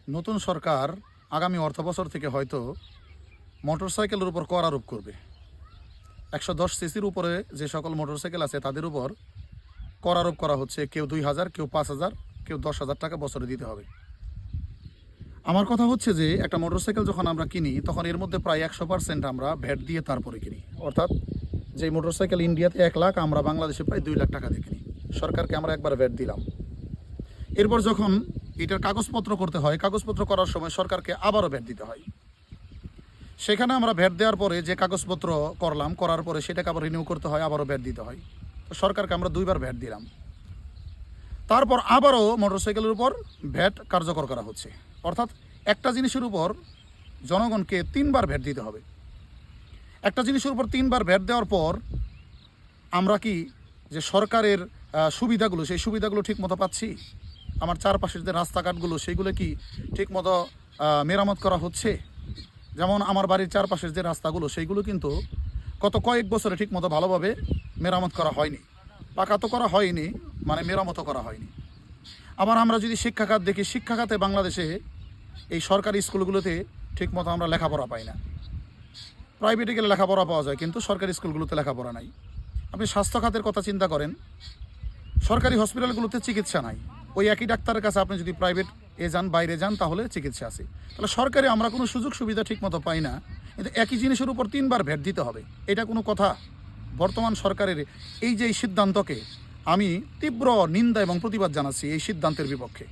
নতুন সরকার আগামী অর্থবছর থেকে হয়তো মোটরসাইকেলের উপর কর আরোপ করবে। 110 সিসির উপরে যে সকল মোটরসাইকেল আছে তাদের উপর কর আরোপ করা হচ্ছে। কেউ 2000, কেউ 5000, কেউ 10,000 টাকা বছরে দিতে হবে। আমার কথা হচ্ছে যে একটা মোটরসাইকেল যখন আমরা কিনি তখন এর মধ্যে প্রায় 100% আমরা ভ্যাট দিয়ে তারপরে কিনি। অর্থাৎ যে মোটরসাইকেল ইন্ডিয়াতে 1 লাখ, আমরা বাংলাদেশে প্রায় 2 লাখ টাকা দিয়ে কিনি। সরকারকে আমরা একবার ভ্যাট দিলাম। এরপর যখন এটার কাগজপত্র করতে হয়, কাগজপত্র করার সময় সরকারকে আবারও ভ্যাট দিতে হয়। সেখানে আমরা ভ্যাট দেওয়ার পরে যে কাগজপত্র করার পরে সেটাকে আবার রিনিউ করতে হয়, আবারও ভ্যাট দিতে হয়। তো সরকারকে আমরা 2বার ভ্যাট দিলাম। তারপর আবারও মোটরসাইকেলের উপর ভ্যাট কার্যকর করা হচ্ছে। অর্থাৎ একটা জিনিসের উপর জনগণকে 3বার ভ্যাট দিতে হবে। একটা জিনিসের উপর 3বার ভ্যাট দেওয়ার পর আমরা কি যে সরকারের সুবিধাগুলো, সেই সুবিধাগুলো ঠিকমতো পাচ্ছি? আমার চারপাশের যে রাস্তাঘাটগুলো সেইগুলো কি ঠিকমতো মেরামত করা হচ্ছে? যেমন আমার বাড়ির চারপাশের যে রাস্তাগুলো সেইগুলো কিন্তু গত কয়েক বছরে ঠিকমতো ভালোভাবে মেরামত করা হয়নি। পাকা তো করা হয়নি, মানে মেরামতও করা হয়নি। আবার আমরা যদি শিক্ষা খাত দেখি, শিক্ষা খাতে বাংলাদেশে এই সরকারি স্কুলগুলোতে ঠিকমতো আমরা লেখাপড়া পাই না। প্রাইভেটে গেলে লেখাপড়া পাওয়া যায়, কিন্তু সরকারি স্কুলগুলোতে লেখাপড়া নাই। আপনি স্বাস্থ্য খাতের কথা চিন্তা করেন, সরকারি হসপিটালগুলোতে চিকিৎসা নাই। ওই একই ডাক্তারের কাছে আপনি যদি প্রাইভেট যান, বাইরে যান, তাহলে চিকিৎসা আছে। তাহলে সরকারি আমরা কোনো সুযোগ সুবিধা ঠিকমতো পাই না, কিন্তু একই জিনিসের উপর 3বার ভ্যাট দিতে হবে, এটা কোনো কথা? বর্তমান সরকারের এই যে সিদ্ধান্তকে আমি তীব্র নিন্দা এবং প্রতিবাদ জানাচ্ছি, এই সিদ্ধান্তের বিপক্ষে।